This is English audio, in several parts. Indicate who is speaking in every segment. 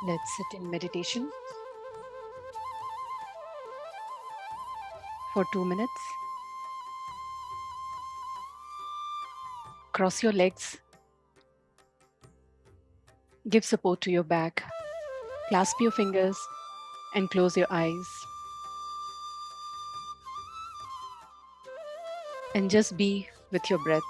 Speaker 1: Let's sit in meditation for 2 minutes. Cross your legs. Give support to your back. Clasp your fingers and close your eyes. And just be with your breath.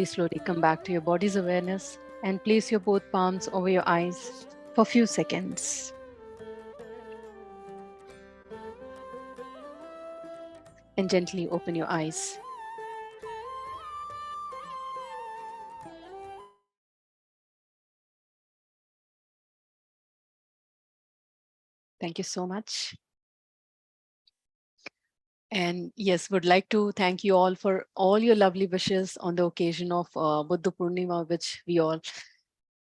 Speaker 1: Slowly come back to your body's awareness and place your both palms over your eyes for a few seconds. And gently open your eyes. Thank you so much. And yes, would like to thank you all for all your lovely wishes on the occasion of Buddha Purnima, which we all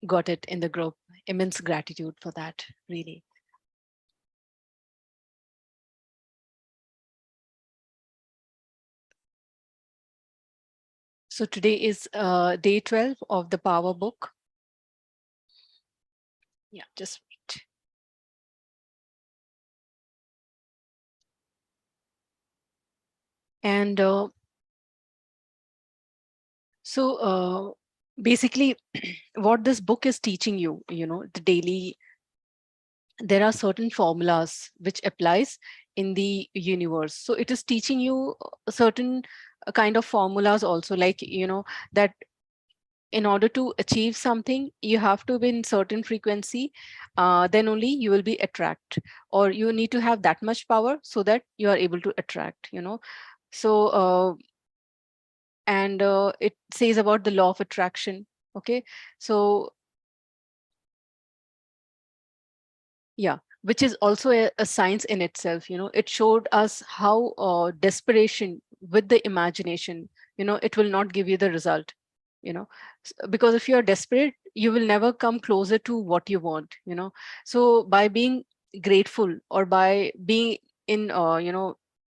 Speaker 1: got it in the group. Immense gratitude for that, really. So today is day 12 of the Power Book. Yeah, just wait. And basically, what this book is teaching you, the daily, there are certain formulas which applies in the universe. So it is teaching you certain kind of formulas also, like, that in order to achieve something, you have to be in certain frequency, then only you will be attract, or you need to have that much power so that you are able to attract, So, and it says about the law of attraction. Okay, so yeah, which is also a science in itself. It showed us how desperation with the imagination, it will not give you the result, because if you're desperate, you will never come closer to what you want, so by being grateful, or by being in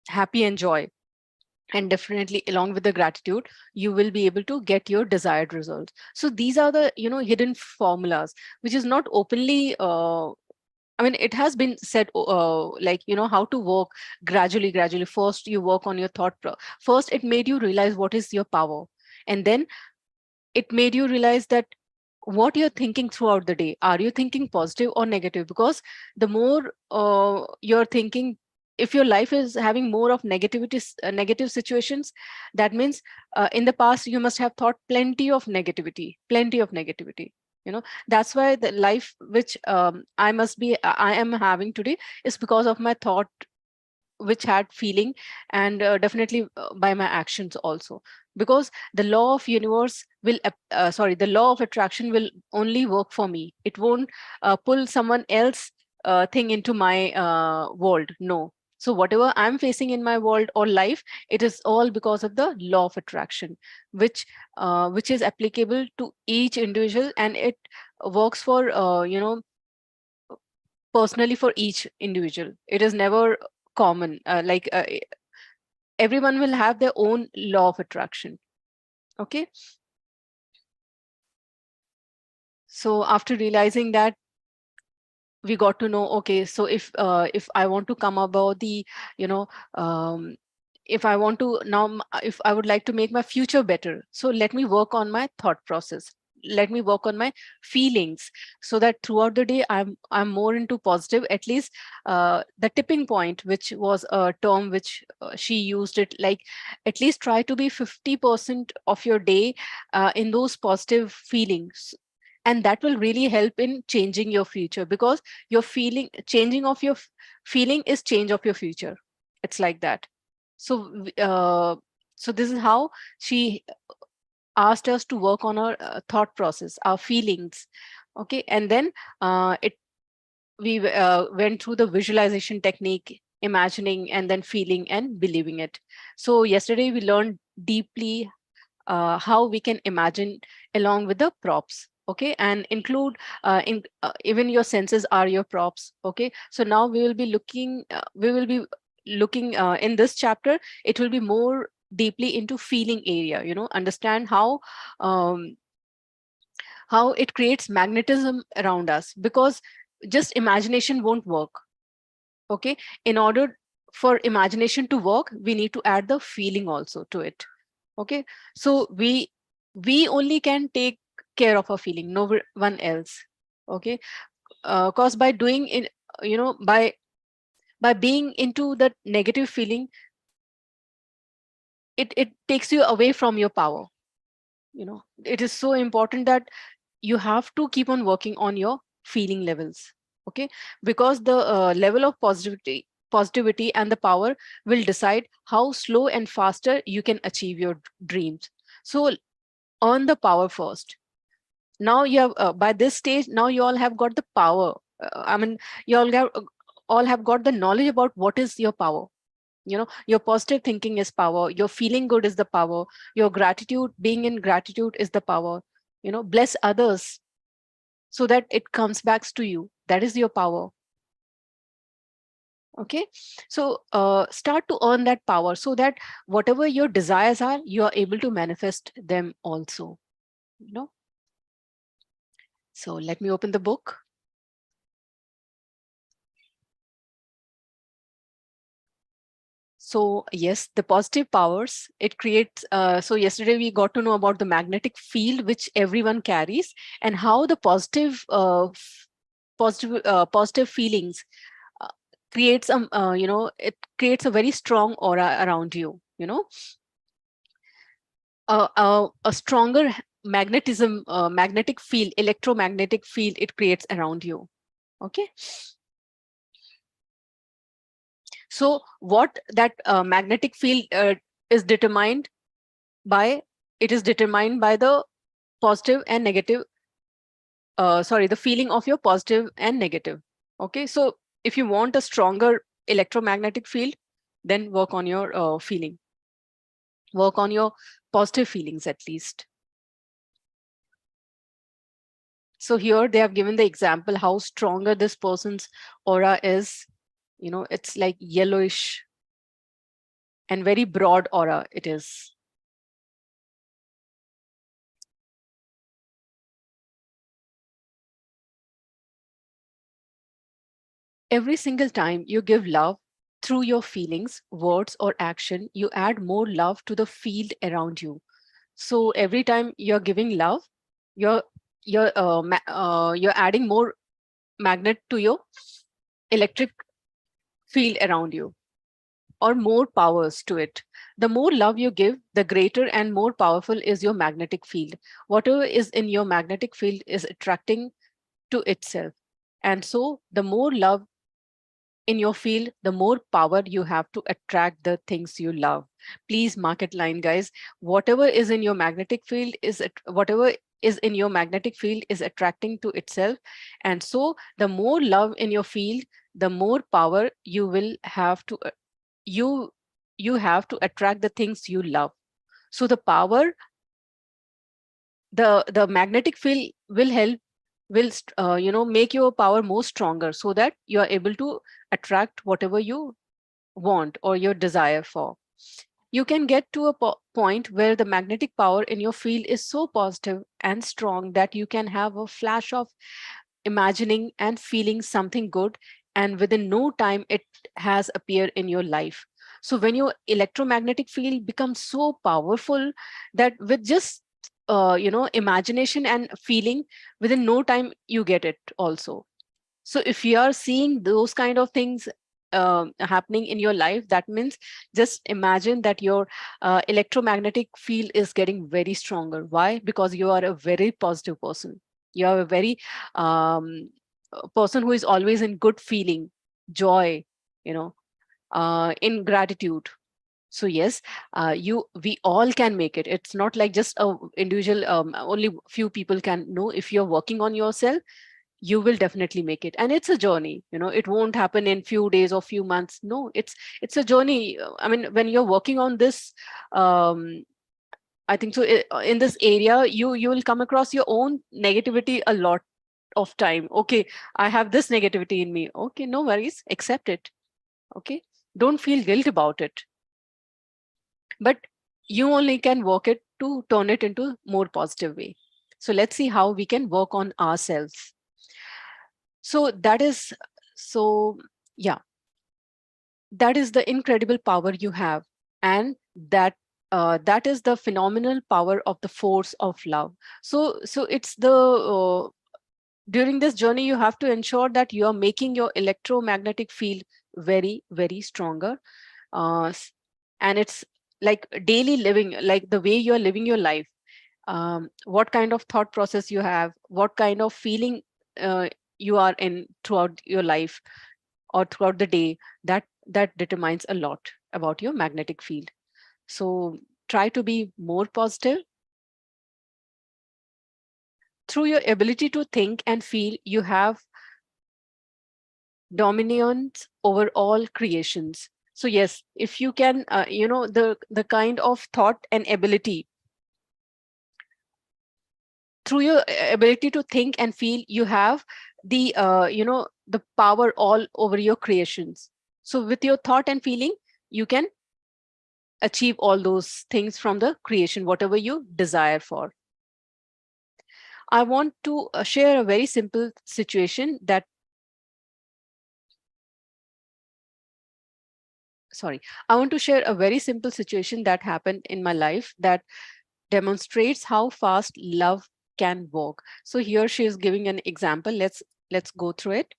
Speaker 1: happy and joy, and definitely along with the gratitude, you will be able to get your desired results. So these are the hidden formulas, which is not openly I mean, it has been said, like, how to work gradually, gradually. First, you work on your first, it made you realize what is your power. And then it made you realize that what you're thinking throughout the day, are you thinking positive or negative? Because the more you're thinking, if your life is having more of negative situations, that means in the past you must have thought plenty of negativity. That's why the life which I am having today is because of my thought, which had feeling, and definitely by my actions also. Because the law of universe the law of attraction will only work for me. It won't pull someone else thing into my world. No. So whatever I'm facing in my world or life, it is all because of the law of attraction, which is applicable to each individual, and it works for personally for each individual. It is never common. Everyone will have their own law of attraction. Okay. So after realizing that, we got to know, okay, so if I want to come about the, you know um, if I want to now if I would like to make my future better, so let me work on my thought process, let me work on my feelings, so that throughout the day I'm more into positive. At least the tipping point, which was a term which she used it, like, at least try to be 50% of your day in those positive feelings, and that will really help in changing your future. Because your feeling changing of your feeling is change of your future. It's like that. So this is how she asked us to work on our thought process, our feelings. Okay. And then it we went through the visualization technique, imagining and then feeling and believing it. So yesterday we learned deeply how we can imagine along with the props. Okay. And include even your senses are your props. Okay. So now we will be looking in this chapter, it will be more deeply into feeling area, understand um, how it creates magnetism around us. Because just imagination won't work. Okay. In order for imagination to work, we need to add the feeling also to it. Okay. So we only can take care of our feeling, no one else. Okay. Because by doing it, by being into that negative feeling, it takes you away from your power. It is so important that you have to keep on working on your feeling levels. Okay. Because the level of positivity and the power will decide how slow and faster you can achieve your dreams. So earn the power first. Now you have by this stage, now you all have got the power. I mean, you all have got the knowledge about what is your power. Your positive thinking is power, your feeling good is the power, your gratitude, being in gratitude, is the power. Bless others so that it comes back to you. That is your power. Okay. So start to earn that power, so that whatever your desires are, you are able to manifest them also. So let me open the book. So yes, the positive powers it creates. So yesterday we got to know about the magnetic field which everyone carries, and how the positive feelings uh, creates it creates a very strong aura around you. A stronger magnetic field, electromagnetic field it creates around you. Okay. So what that magnetic field is determined by, it is determined by the positive and negative, the feeling of your positive and negative. Okay. So if you want a stronger electromagnetic field, then work on your feeling, work on your positive feelings at least. So here they have given the example how stronger this person's aura is. It's like yellowish and very broad aura it is. Every single time you give love through your feelings, words, or action, you add more love to the field around you. So every time you're giving love, you're you're adding more magnet to your electric field around you, or more powers to it. The more love you give, the greater and more powerful is your magnetic field. Whatever is in your magnetic field is attracting to itself. And so the more love in your field, the more power you have to attract the things you love. Please mark it line, guys. Whatever is in your magnetic field whatever is in your magnetic field is attracting to itself. And so the more love in your field, the more power you will have to you you have to attract the things you love. So the power, the magnetic field will help, make your power more stronger, so that you are able to attract whatever you want or your desire for. You can get to a point where the magnetic power in your field is so positive and strong that you can have a flash of imagining and feeling something good, and within no time it has appeared in your life. So when your electromagnetic field becomes so powerful that with just imagination and feeling, within no time you get it also. So if you are seeing those kind of things happening in your life, that means just imagine that your electromagnetic field is getting very stronger. Why? Because you are a very positive person. You are a very person who is always in good feeling, joy, you know, in gratitude. So yes, we all can make it. It's not like just a individual, only few people can know. If you're working on yourself, you will definitely make it. And it's a journey, it won't happen in few days or few months. No, it's a journey. I mean, when you're working on this, um, I think so, in this area, you will come across your own negativity a lot of time. Okay, I have this negativity in me. Okay, no worries, accept it. Okay, don't feel guilt about it, but you only can work it to turn it into more positive way. So let's see how we can work on ourselves. So that is, so yeah, that is the incredible power you have. And that is the phenomenal power of the force of love. So it's the during this journey, you have to ensure that you are making your electromagnetic field very, very stronger. uh, s- and it's like daily living, like the way you are living your life, what kind of thought process you have, what kind of feeling you are in throughout your life or throughout the day, that determines a lot about your magnetic field. So try to be more positive. Through your ability to think and feel, you have dominance over all creations. So yes, if you can, the kind of thought and ability, through your ability to think and feel, you have the power all over your creations. So with your thought and feeling, you can achieve all those things from the creation, whatever you desire for. I want to share a very simple situation that, sorry, I want to share a very simple situation that happened in my life that demonstrates how fast love can work. So here she is giving an example. Let's go through it.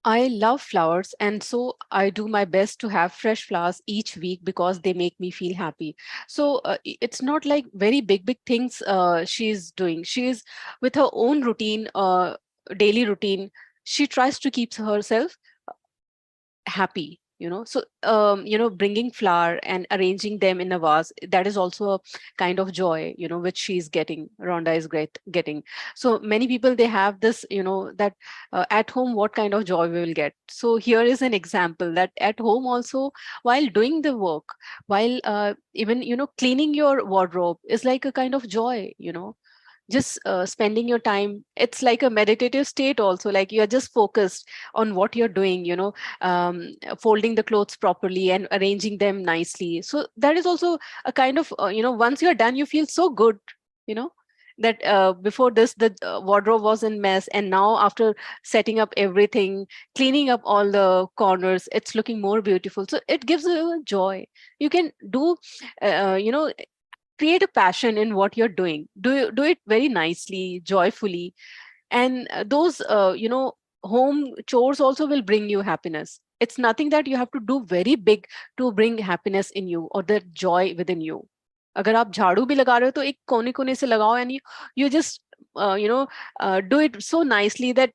Speaker 1: I love flowers, and so I do my best to have fresh flowers each week because they make me feel happy. So it's not like very big things she's doing. She is with her own routine, daily routine. She tries to keep herself happy. So bringing flower and arranging them in a vase, that is also a kind of joy, which she's getting, Rhonda is getting. So many people, they have this, that at home what kind of joy we will get. So here is an example that at home also, while doing the work, while even cleaning your wardrobe is like a kind of joy. Just spending your time, it's like a meditative state also, like you're just focused on what you're doing, folding the clothes properly and arranging them nicely. So that is also a kind of once you're done, you feel so good, you know that before this the wardrobe was in mess, and now after setting up everything, cleaning up all the corners, it's looking more beautiful. So it gives you joy. You can do you know, create a passion in what you're doing. Do it very nicely, joyfully, and those you know, home chores also will bring you happiness. It's nothing that you have to do very big to bring happiness in you or the joy within you. अगर आप झाड़ू भी लगा रहे हो तो एक कोने कोने से लगाओ, and you just you know, do it so nicely that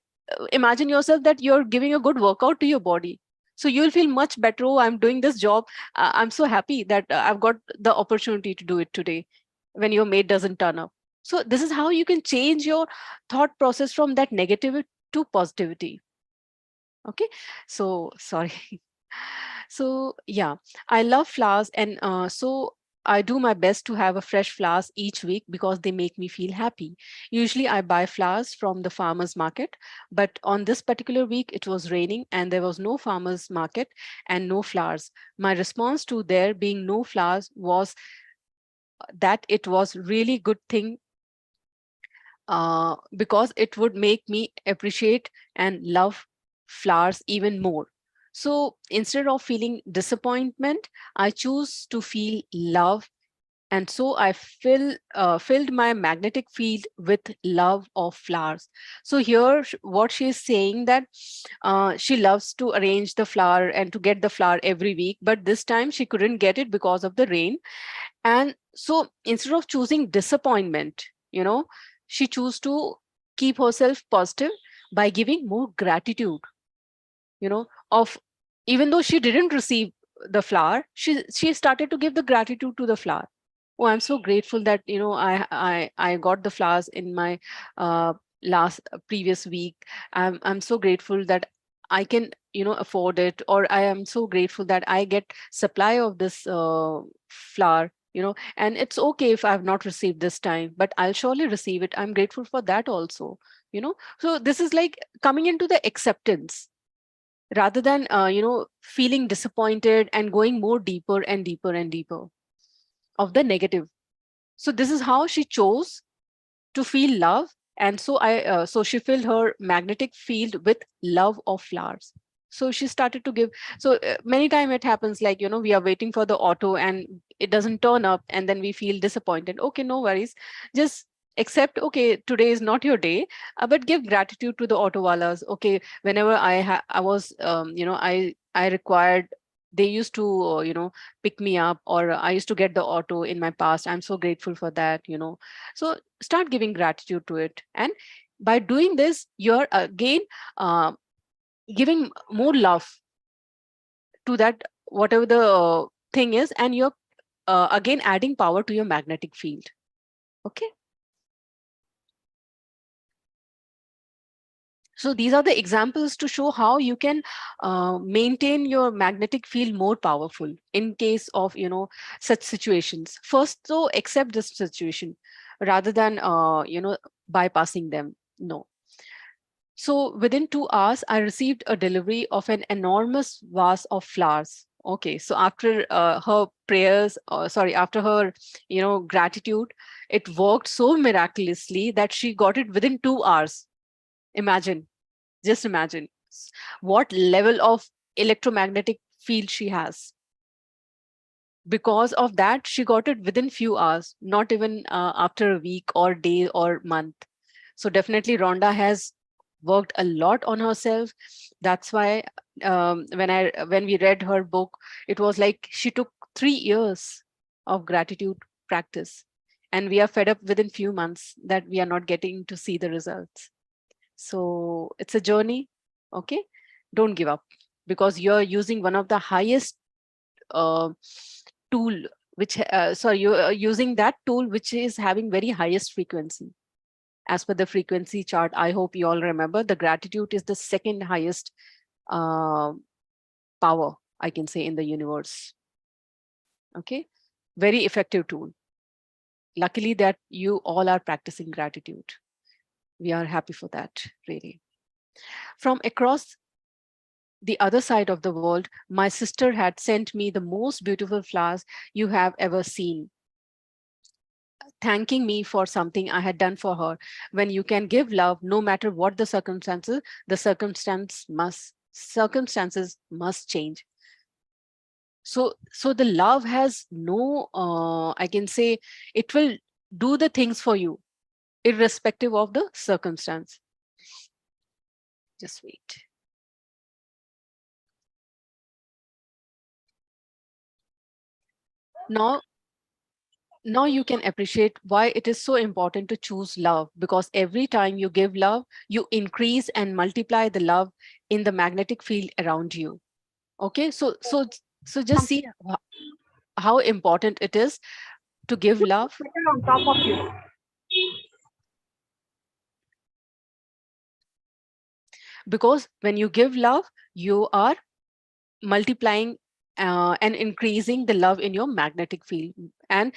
Speaker 1: imagine yourself that you're giving a good workout to your body. So you'll feel much better. Oh, I'm doing this job. I'm so happy that I've got the opportunity to do it today, when your mate doesn't turn up. So this is how you can change your thought process from that negativity to positivity. Okay, so sorry. So yeah, I love flowers, and so I do my best to have a fresh flowers each week because they make me feel happy. Usually I buy flowers from the farmers market, but on this particular week it was raining and there was no farmers market and no flowers. My response to there being no flowers was that it was really good thing, because it would make me appreciate and love flowers even more. So instead of feeling disappointment, I choose to feel love. And so I filled my magnetic field with love of flowers. So here, what she is saying that she loves to arrange the flower and to get the flower every week, but this time she couldn't get it because of the rain. And so instead of choosing disappointment, you know, she chose to keep herself positive by giving more gratitude, you know, of, even though she didn't receive the flower, she started to give the gratitude to the flower. Oh, I'm so grateful that, you know, I got the flowers in my last previous week. I'm so grateful that I can, you know, afford it, or I am so grateful that I get supply of this flower, you know, and it's okay if I've not received this time, but I'll surely receive it. I'm grateful for that also, you know. So this is like coming into the acceptance rather than you know, feeling disappointed and going more deeper and deeper and deeper of the negative. So this is how she chose to feel love. And so so she filled her magnetic field with love of flowers. So she started to give. So many time it happens, like, you know, we are waiting for the auto and it doesn't turn up, and then we feel disappointed. Okay, no worries, just accept, okay, today is not your day, but give gratitude to the auto walas. Okay, whenever I was you know, I required, they used to you know, pick me up, or I used to get the auto in my past. I'm so grateful for that, you know. So start giving gratitude to it, and by doing this you're again uh, giving more love to that, whatever the thing is, and you're again adding power to your magnetic field. Okay, so these are the examples to show how you can maintain your magnetic field more powerful in case of, you know, such situations. First, so accept this situation rather than you know, bypassing them. No. So within 2 hours, I received a delivery of an enormous vase of flowers. Okay, so after her prayers, sorry, after her, you know, gratitude, it worked so miraculously that she got it within 2 hours. Imagine, just imagine what level of electromagnetic field she has. Because of that, she got it within few hours, not even after a week or day or month. So definitely Rhonda has worked a lot on herself. That's why when we read her book, it was like she took 3 years of gratitude practice, and we are fed up within few months that we are not getting to see the results. So it's a journey. Okay, don't give up, because you're using one of the highest uh, tool, which sorry, you're using that tool which is having very highest frequency. As per the frequency chart, I hope you all remember, the gratitude is the second highest uh, power, I can say, in the universe. Okay, very effective tool. Luckily that you all are practicing gratitude. We are happy for that, really. From across the other side of the world, my sister had sent me the most beautiful flowers you have ever seen. thanking me for something I had done for her. When you can give love, no matter what the circumstances, circumstances must change. So the love has no, I can say, it will do the things for you irrespective of the circumstance. Just wait. Now, now you can appreciate why it is so important to choose love, because every time you give love, you increase and multiply the love in the magnetic field around you. Okay, so just see how important it is to give love,
Speaker 2: On top of you.
Speaker 1: because when you give love, you are multiplying and increasing the love in your magnetic field. And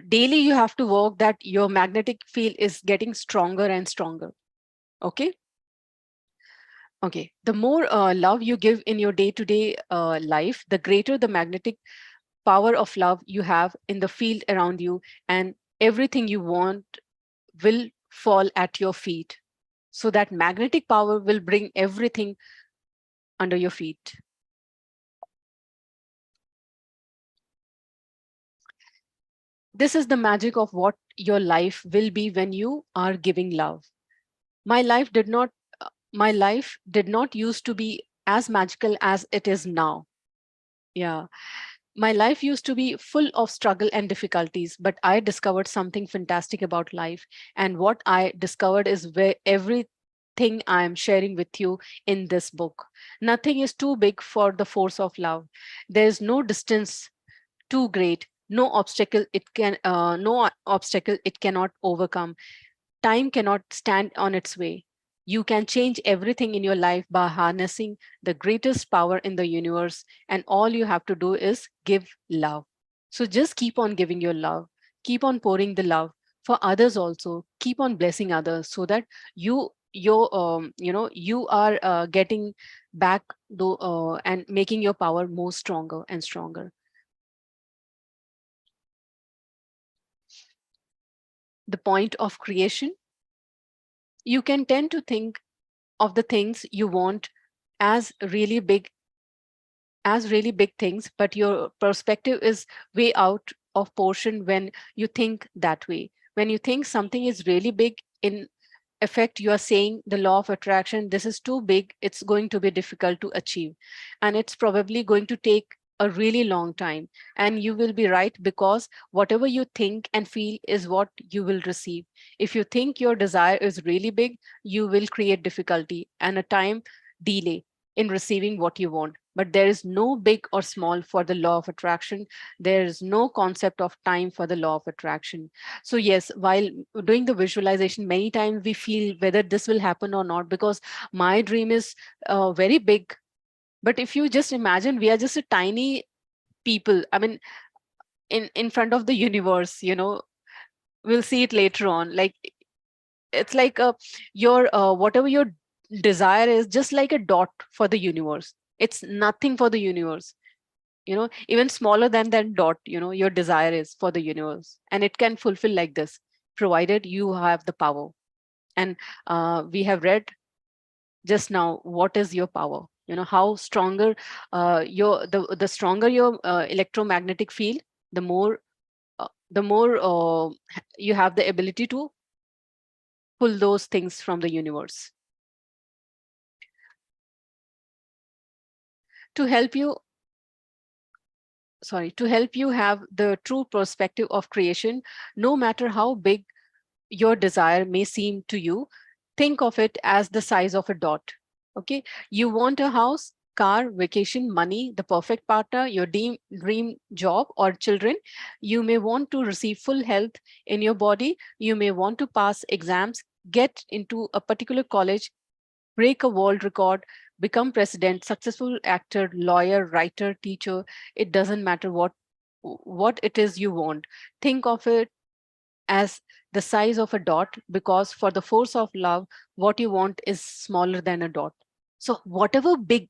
Speaker 1: daily you have to work that your magnetic field is getting stronger and stronger. Okay. Okay, the more love you give in your day-to-day life, the greater the magnetic power of love you have in the field around you, and everything you want will fall at your feet. So that magnetic power will bring everything under your feet. This is the magic of what your life will be when you are giving love. My life did not, my life did not used to be as magical as it is now. Yeah. My life used to be full of struggle and difficulties, but I discovered something fantastic about life. And what I discovered is where everything I am sharing with you in this book. Nothing is too big for the force of love. There is no distance too great, no obstacle it cannot overcome. Time cannot stand on its way. You can change everything in your life by harnessing the greatest power in the universe, and all you have to do is give love. So just keep on giving your love, keep on pouring the love for others also, keep on blessing others so that you are getting back and making your power more stronger and stronger. The point of creation, you can tend to think of the things you want as really big things, but your perspective is way out of portion when you think that way. When you think something is really big, in effect you are saying the law of attraction, this is too big, it's going to be difficult to achieve, and it's probably going to take a really long time. And you will be right, because whatever you think and feel is what you will receive. If you think your desire is really big, you will create difficulty and a time delay in receiving what you want. But there is no big or small for the law of attraction. There is no concept of time for the law of attraction. So yes, while doing the visualization, many times we feel whether this will happen or not, because my dream is very big. But if you just imagine, we are just a tiny people. I mean, in front of the universe, we'll see it later on. Like it's like your whatever your desire is, just like a dot for the universe. It's nothing for the universe. Even smaller than that dot, your desire is for the universe, and it can fulfill like this, provided you have the power. And we have read just now what is your power, how stronger the stronger your electromagnetic field, the more you have the ability to pull those things from the universe. To help you to help you have the true perspective of creation, no matter how big your desire may seem to you, think of it as the size of a dot. Okay, you want a house, car, vacation, money, the perfect partner, your dream job, or children. You may want to receive full health in your body. You may want to pass exams, get into a particular college, break a world record, become president, successful actor, lawyer, writer, teacher. It doesn't matter what it is you want. Think of it as the size of a dot, because for the force of love, what you want is smaller than a dot. So whatever big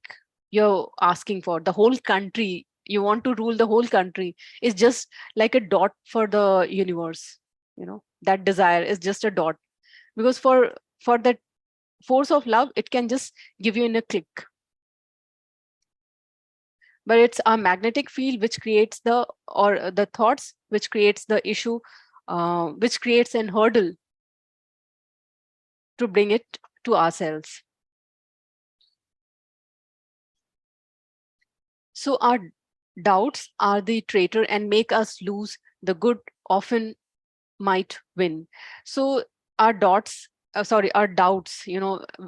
Speaker 1: you're asking for, the whole country, you want to rule the whole country, is just like a dot for the universe. that desire is just a dot, because for that force of love, it can just give you in a click. But it's our magnetic field which creates the thoughts which creates the issue, which creates an hurdle to bring it to ourselves. So our doubts are the traitor and make us lose the good often might win. So our our doubts,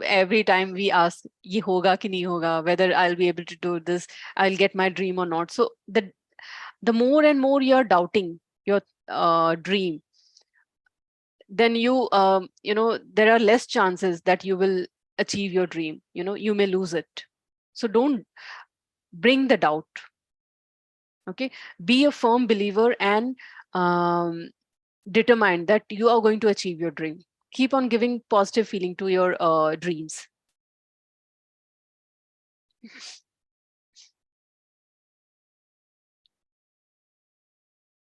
Speaker 1: every time we ask, ye hoga ki nahi hoga, whether I'll be able to do this, I'll get my dream or not. So the more and more you're doubting your dream, then there are less chances that you will achieve your dream. You may lose it. So don't bring the doubt. Okay, be a firm believer and um, determined that you are going to achieve your dream. Keep on giving positive feeling to your dreams.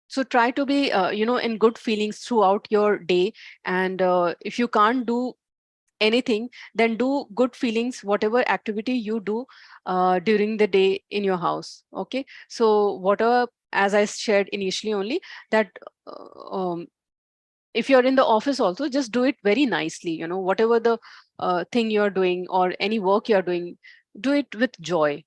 Speaker 1: So try to be in good feelings throughout your day, and if you can't do anything, then do good feelings whatever activity you do during the day in your house. Okay, so whatever, as I shared initially only, that if you're in the office also, just do it very nicely. Whatever the thing you're doing or any work you're doing, do it with joy.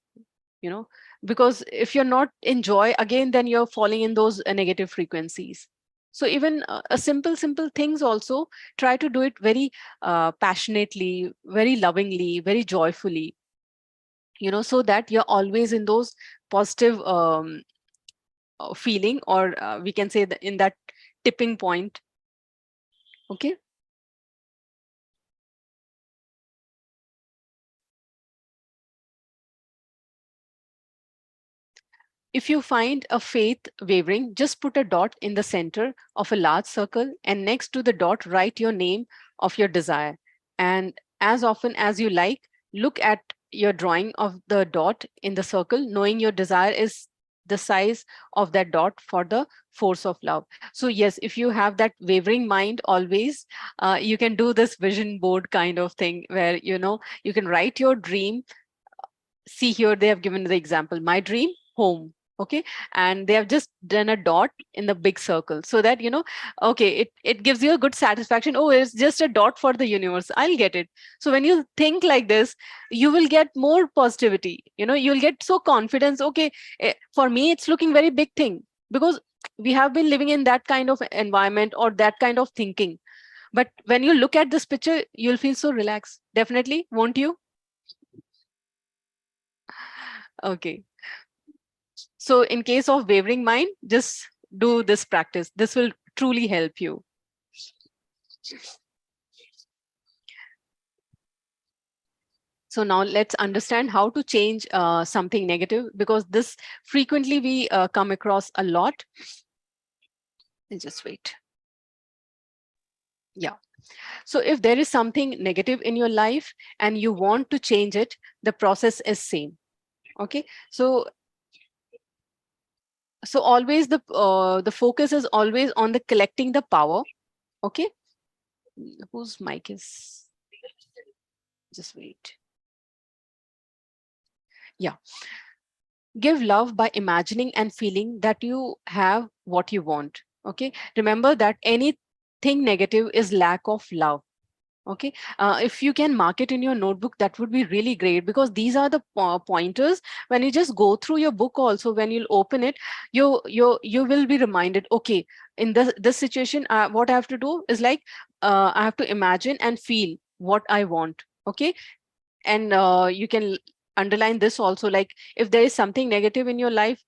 Speaker 1: you know because if you're not in joy, again, then you're falling in those negative frequencies. So even a simple things also, try to do it very passionately, very lovingly, very joyfully, so that you're always in those positive feeling, or we can say that in that tipping point. Okay. If you find a faith wavering, just put a dot in the center of a large circle, and next to the dot, write your name of your desire. And as often as you like, look at your drawing of the dot in the circle, knowing your desire is the size of that dot for the force of love. So yes, if you have that wavering mind always, you can do this vision board kind of thing where, you can write your dream. See, here they have given the example, my dream home. Okay, and they have just done a dot in the big circle, so that okay, it gives you a good satisfaction. Oh, it's just a dot for the universe, I'll get it. So when you think like this, you will get more positivity. You'll get so confidence. Okay, for me it's looking very big thing, because we have been living in that kind of environment or that kind of thinking. But when you look at this picture, you'll feel so relaxed. Definitely, won't you? Okay. So in case of wavering mind, just do this practice. This will truly help you. So now let's understand how to change something negative, because this frequently we come across a lot. Just wait. Yeah. So if there is something negative in your life and you want to change it, the process is same. Okay. So always the focus is always on the collecting the power. Okay. Whose mic is? Just wait. Yeah. Give love by imagining and feeling that you have what you want. Okay. Remember that anything negative is lack of love. Okay. If you can mark it in your notebook, that would be really great, because these are the pointers. When you just go through your book also, when you'll open it, you will be reminded, okay, in this situation, what I have to do is like, I have to imagine and feel what I want. Okay. And you can underline this also, like if there is something negative in your life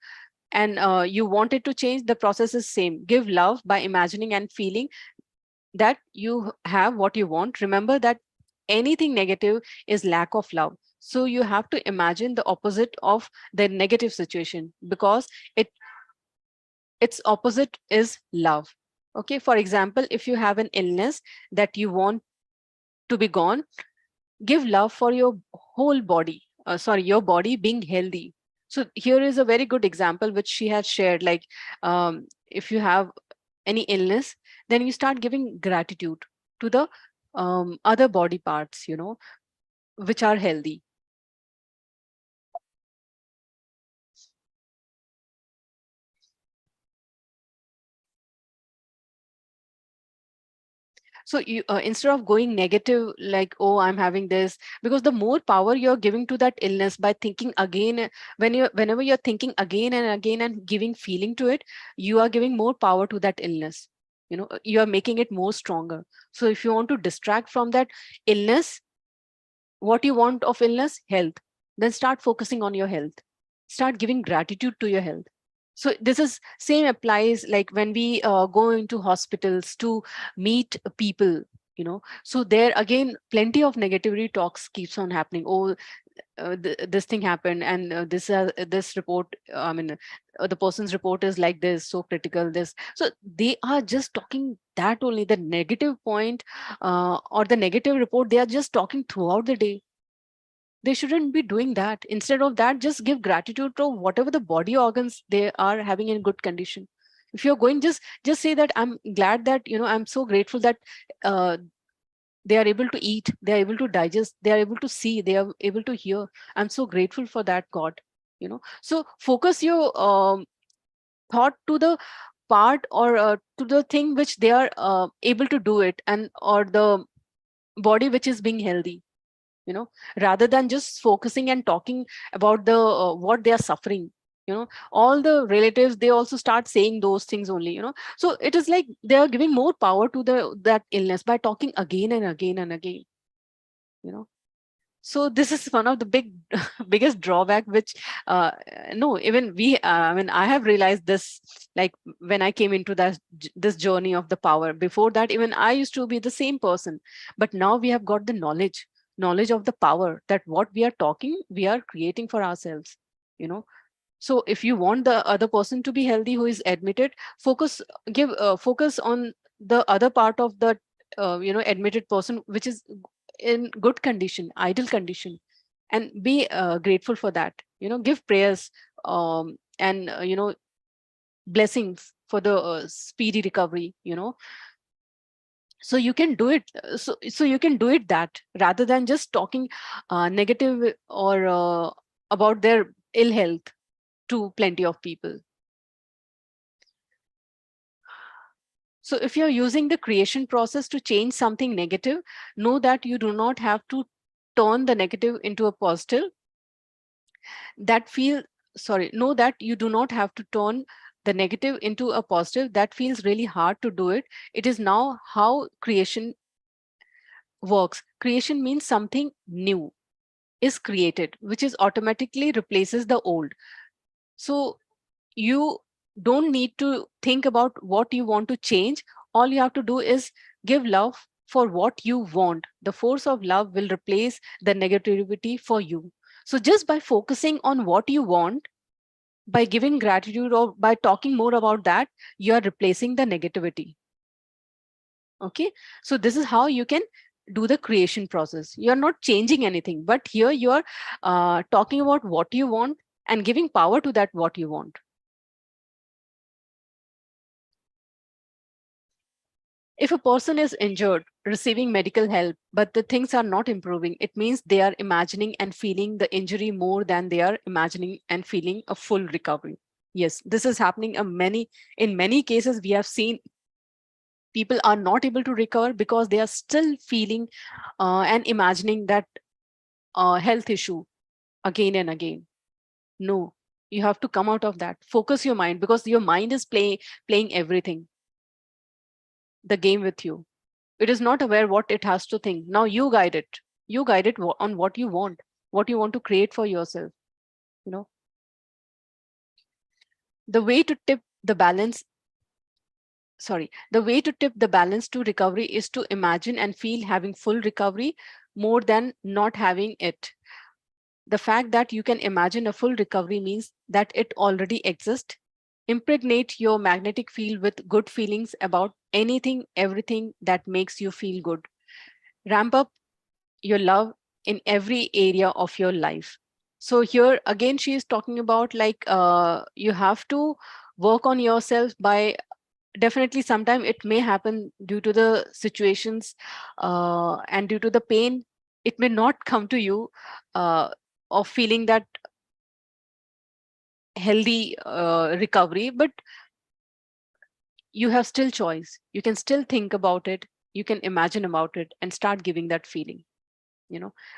Speaker 1: and you want it to change, the process is same. Give love by imagining and feeling that you have what you want. Remember that anything negative is lack of love. So you have to imagine the opposite of the negative situation, because its opposite is love. Okay, for example, if you have an illness that you want to be gone, give love for your whole body, your body being healthy. So here is a very good example which she had shared, like if you have any illness, then you start giving gratitude to the other body parts, which are healthy. So you instead of going negative, like, oh, I'm having this, because the more power you're giving to that illness by thinking again, whenever you're thinking again and again and giving feeling to it, you are giving more power to that illness. You are making it more stronger. So if you want to distract from that illness, what you want of illness? Health. Then start focusing on your health. Start giving gratitude to your health. So this is same applies like when we go into hospitals to meet people, so there again plenty of negativity talks keeps on happening. Oh, this thing happened, and this report, I mean, the person's report is like this, so critical, this. So they are just talking that only, the negative point, or the negative report, they are just talking throughout the day. They shouldn't be doing that. Instead of that, just give gratitude to whatever the body organs they are having in good condition. If you're going, just say that I'm glad that, I'm so grateful that uh, they are able to eat, they are able to digest, they are able to see, they are able to hear. I'm so grateful for that, God. So focus your thought to the part, or to the thing which they are able to do it, and or the body which is being healthy, rather than just focusing and talking about the what they are suffering. All the relatives, they also start saying those things only. So it is like they are giving more power to that illness by talking again and again and again. you know so this is one of the biggest drawback, which no, even we, I mean, I have realized this, like when I came into this journey of the power. Before that, even I used to be the same person, but now we have got the knowledge of the power, that what we are talking, we are creating for ourselves. you know so if you want the other person to be healthy who is admitted, focus on the other part of the admitted person, which is in good condition, ideal condition, and be grateful for that. Give prayers, and blessings for the speedy recovery. So you can do it, so you can do it that, rather than just talking negative, or about their ill health to plenty of people. So if you're using the creation process to change something negative, know that you do not have to turn the negative into a positive. That feel Know that you do not have to turn the negative into a positive. That feels really hard to do it. It is now how creation works. Creation means something new is created, which is automatically replaces the old. So you don't need to think about what you want to change. All you have to do is give love for what you want. The force of love will replace the negativity for you. So just by focusing on what you want, by giving gratitude, or by talking more about that, you are replacing the negativity. Okay, so this is how you can do the creation process. You're not changing anything, but here you are talking about what you want and giving power to that what you want. If a person is injured, receiving medical help, but the things are not improving, it means they are imagining and feeling the injury more than they are imagining and feeling a full recovery. Yes, this is happening in many cases. We have seen people are not able to recover because they are still feeling and imagining that health issue again and again. No, you have to come out of that. Focus your mind, because your mind is playing everything, the game with you. It is not aware what it has to think. Now you guide it. You guide it on what you want to create for yourself. You know, the way to tip the balance, the way to tip the balance to recovery is to imagine and feel having full recovery more than not having it. The fact that you can imagine a full recovery means that it already exists. Impregnate your magnetic field with good feelings about anything, everything that makes you feel good. Ramp up your love in every area of your life. So here again, she is talking about like you have to work on yourself by definitely sometime it may happen due to the situations, and due to the pain, it may not come to you uh, of feeling that healthy recovery, but you have still choice. You can still think about it, you can imagine about it and start giving that feeling,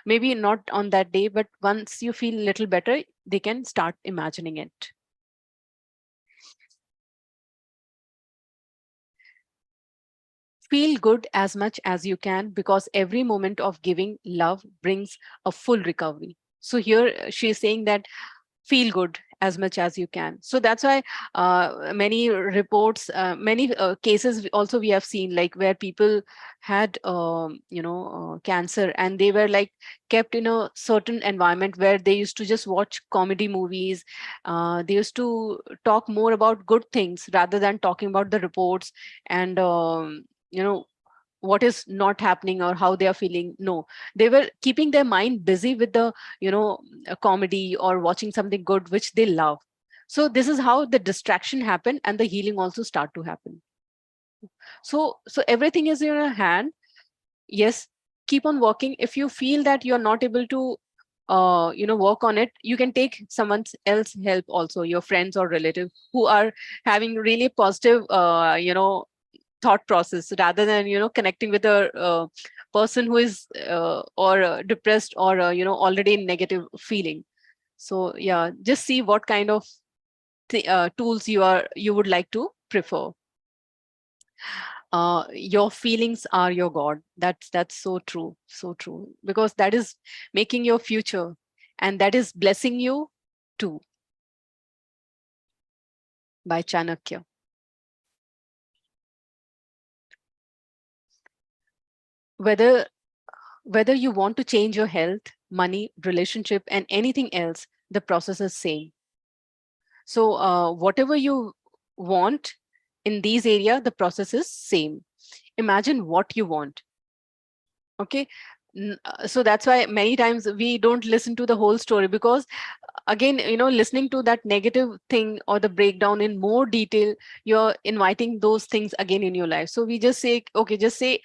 Speaker 1: maybe not on that day, but once you feel a little better, they can start imagining it. Feel good as much as you can, because every moment of giving love brings a full recovery. So here she's saying that feel good as much as you can. So that's why many reports, many cases also we have seen, like where people had cancer, and they were like kept in a certain environment where they used to just watch comedy movies. They used to talk more about good things rather than talking about the reports, and what is not happening or how they are feeling. No, they were keeping their mind busy with the a comedy or watching something good which they love. So this is how the distraction happened and the healing also start to happen. So everything is in your hand. Yes, keep on working. If you feel that you're not able to work on it, you can take someone else help also, your friends or relatives who are having really positive thought process, rather than connecting with a person who is or depressed or already in negative feeling. So yeah, just see what kind of tools you would like to prefer. Your feelings are your god. That's so true, so true, because that is making your future, and that is blessing you too. By Chanakya. Whether whether you want to change your health, money, relationship, and anything else, the process is same. So whatever you want in these area, the process is same. Imagine what you want. Okay. So that's why many times we don't listen to the whole story, because again, listening to that negative thing or the breakdown in more detail, you're inviting those things again in your life. So we just say, okay, just say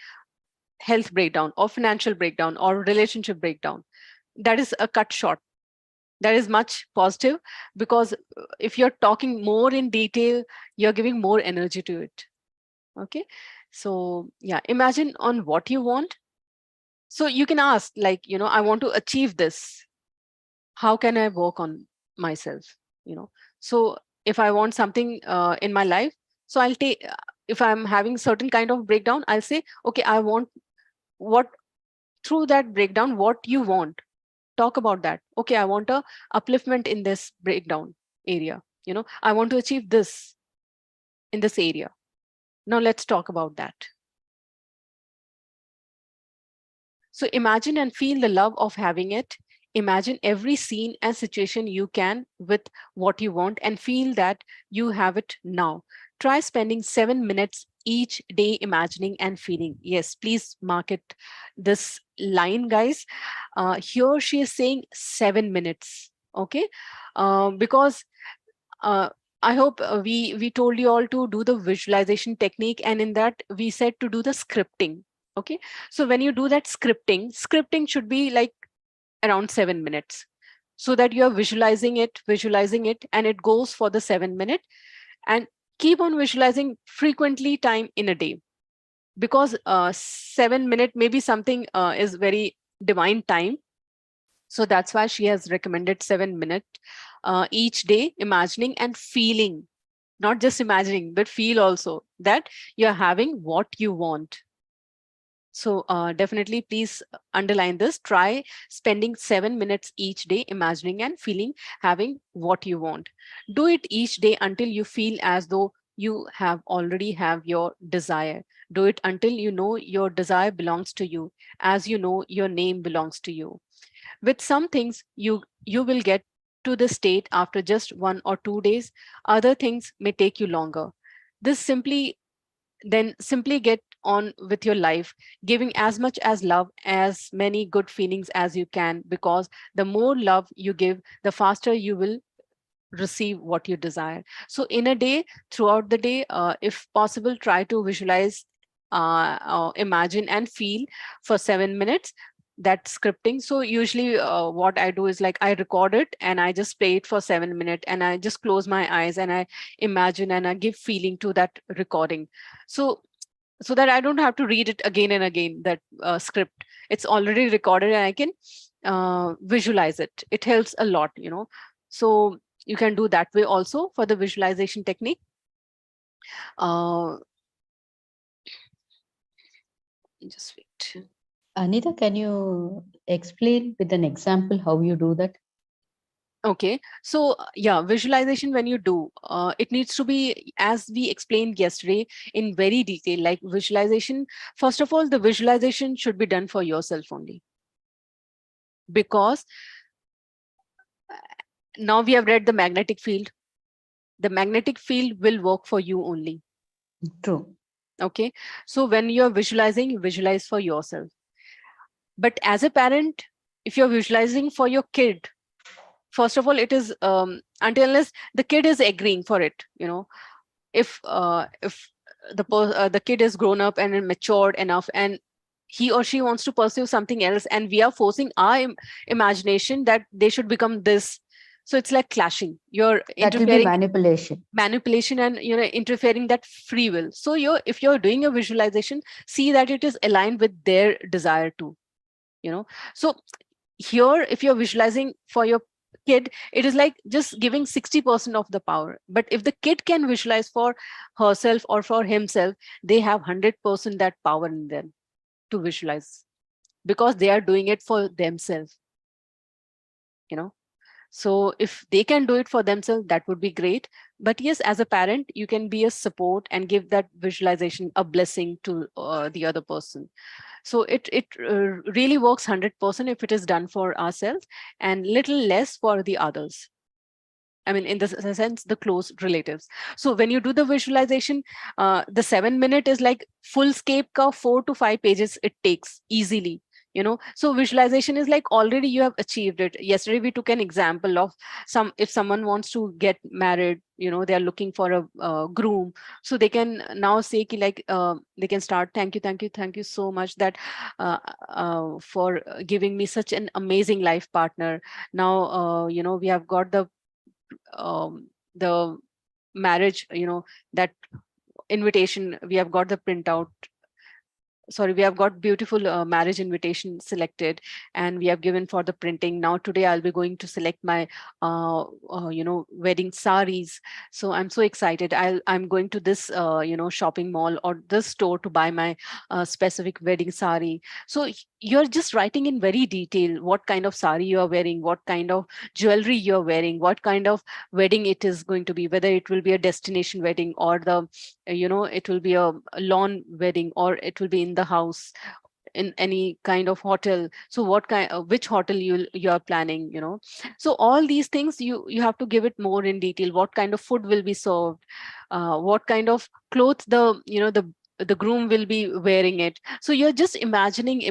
Speaker 1: health breakdown or financial breakdown or relationship breakdown. That is a cut short. That is much positive, because if you're talking more in detail, you're giving more energy to it. Okay. So yeah, imagine on what you want. So you can ask, like, I want to achieve this. How can I work on myself? So if I want something in my life, so I'll take, if I'm having certain kind of breakdown, I'll say, okay, I want what, through that breakdown, what you want. Talk about that. Okay, I want a upliftment in this breakdown area. I want to achieve this in this area. Now let's talk about that. So imagine and feel the love of having it. Imagine every scene and situation you can with what you want, and feel that you have it now. Try spending 7 minutes each day imagining and feeling. Yes, please mark it, this line, guys. Here she is saying 7 minutes. Okay. Because uh, I hope we told you all to do the visualization technique, and in that we said to do the scripting. Okay, so when you do that scripting should be like around 7 minutes, so that you are visualizing it, and it goes for the 7 minute, and keep on visualizing frequently time in a day, because 7 minute maybe something is very divine time. So that's why she has recommended 7 minutes each day, imagining and feeling, not just imagining, but feel also that you're having what you want. So definitely please underline this. Try spending 7 minutes each day imagining and feeling having what you want. Do it each day until you feel as though you have already have your desire. Do it until you know your desire belongs to you, as you know your name belongs to you. With some things you will get to the state after just 1 or 2 days. Other things may take you longer. This simply get on with your life, giving as much as love, as many good feelings as you can, because the more love you give, the faster you will receive what you desire. So in a day, throughout the day, if possible, try to visualize, imagine and feel for 7 minutes, that scripting. So usually what I do is like I record it and I just play it for 7 minutes and I just close my eyes and I imagine and I give feeling to that recording. So that I don't have to read it again and again, that script. It's already recorded and I can visualize it. It helps a lot, you know. So you can do that way also for the visualization technique. Uh, just wait.
Speaker 2: Anita, can you explain with an example how you do that?
Speaker 1: Okay, so yeah, visualization when you do, it needs to be, as we explained yesterday, in very detail. Like visualization, first of all, the visualization should be done for yourself only, because now we have read the magnetic field. The magnetic field will work for you only.
Speaker 2: True.
Speaker 1: Okay, so when you're visualizing, you visualize for yourself. But as a parent, if you're visualizing for your kid, first of all, it is until unless the kid is agreeing for it, you know. If the kid is grown up and matured enough and he or she wants to pursue something else and we are forcing our imagination that they should become this, so it's like clashing. You're
Speaker 2: That will be
Speaker 1: interfering,
Speaker 2: manipulation.
Speaker 1: manipulation, and you know, interfering that free will. So you're, if you're doing a visualization, see that it is aligned with their desire too, you know. So here, if you're visualizing for your kid, it is like just giving 60% of the power. But if the kid can visualize for herself or for himself, they have 100% that power in them to visualize, because they are doing it for themselves, you know. So if they can do it for themselves, that would be great. But yes, as a parent, you can be a support and give that visualization a blessing to the other person. So it really works 100% if it is done for ourselves and little less for the others. I mean, in the sense, the close relatives. So when you do the visualization, the 7 minute is like full scape ka 4 to 5 pages it takes easily. You know, so visualization is like already you have achieved it. Yesterday we took an example of some, if someone wants to get married, you know, they are looking for a groom. So they can now say ki like they can start, thank you, thank you, thank you so much that for giving me such an amazing life partner. Now you know, we have got the marriage, you know, that invitation, we have got the printout, sorry, we have got beautiful marriage invitation selected and we have given for the printing. Now today I'll be going to select my you know, wedding saris. So I'm so excited. I'm going to this you know, shopping mall or this store to buy my specific wedding sari. So you're just writing in very detail what kind of sari you are wearing, what kind of jewelry you're wearing, what kind of wedding it is going to be, whether it will be a destination wedding or the you know, it will be a lawn wedding or it will be in the house in any kind of hotel. So what kind, which hotel you are planning, you know. So all these things you have to give it more in detail. What kind of food will be served, what kind of clothes the, you know, the groom will be wearing it. So you're just imagining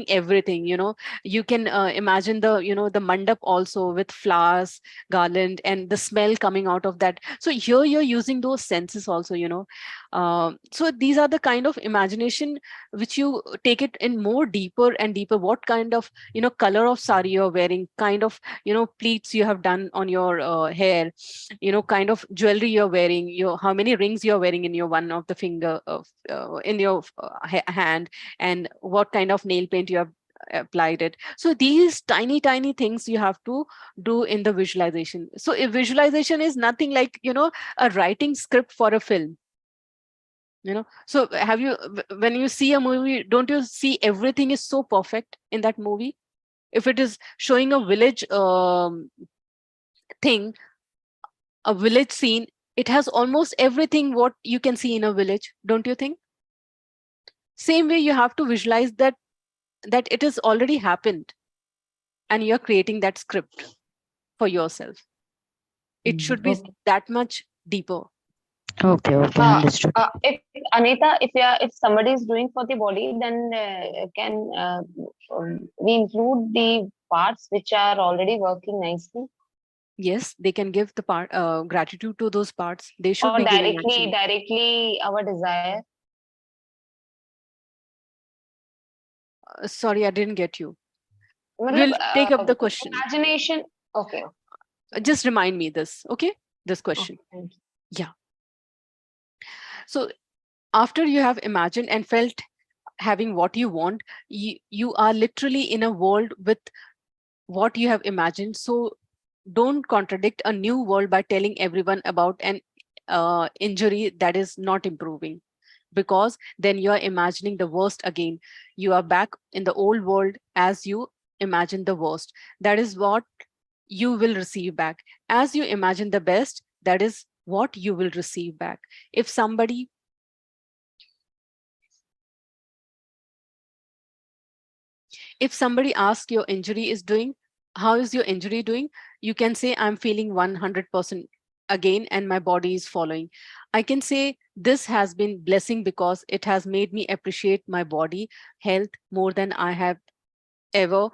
Speaker 1: everything, you know. You can imagine the, you know, the mandap also with flowers, garland, and the smell coming out of that. So here you're using those senses also, you know. So these are the kind of imagination which you take it in more deeper and deeper. What kind of, you know, color of sari you're wearing, kind of, you know, pleats you have done on your hair, you know, kind of jewelry you're wearing, your, how many rings you're wearing in your one of the finger of in your hand, and what kind of nail paint you have applied it. So these tiny things you have to do in the visualization. So if visualization is nothing like, you know, a writing script for a film, you know. So have you, when you see a movie, don't you see everything is so perfect in that movie? If it is showing a village thing, a village scene, it has almost everything what you can see in a village, don't you think? Same way you have to visualize that, that it has already happened and you're creating that script for yourself. It should be
Speaker 2: Okay.
Speaker 1: that much deeper.
Speaker 2: Okay. Okay. Understood.
Speaker 3: If Anita, if somebody is doing for the body, then can we include the parts which are already working nicely?
Speaker 1: Yes, they can give the part gratitude to those parts. They should
Speaker 3: or
Speaker 1: be giving
Speaker 3: directly,
Speaker 1: actually.
Speaker 3: directly our desire.
Speaker 1: Sorry, I didn't get you.
Speaker 3: मतलब,
Speaker 1: We'll take up the question.
Speaker 3: imagination. Okay.
Speaker 1: Just remind me this, okay? This question.
Speaker 3: Okay. Thank you.
Speaker 1: Yeah. So after you have imagined and felt having what you want, you are literally in a world with what you have imagined. So don't contradict a new world by telling everyone about an injury that is not improving, because then you are imagining the worst again. You are back in the old world as you imagine the worst. That is what you will receive back. As you imagine the best, that is what you will receive back. If somebody asks your injury is doing, how is your injury doing? You can say, I'm feeling 100% again and my body is following. I can say this has been blessing because it has made me appreciate my body health more than ever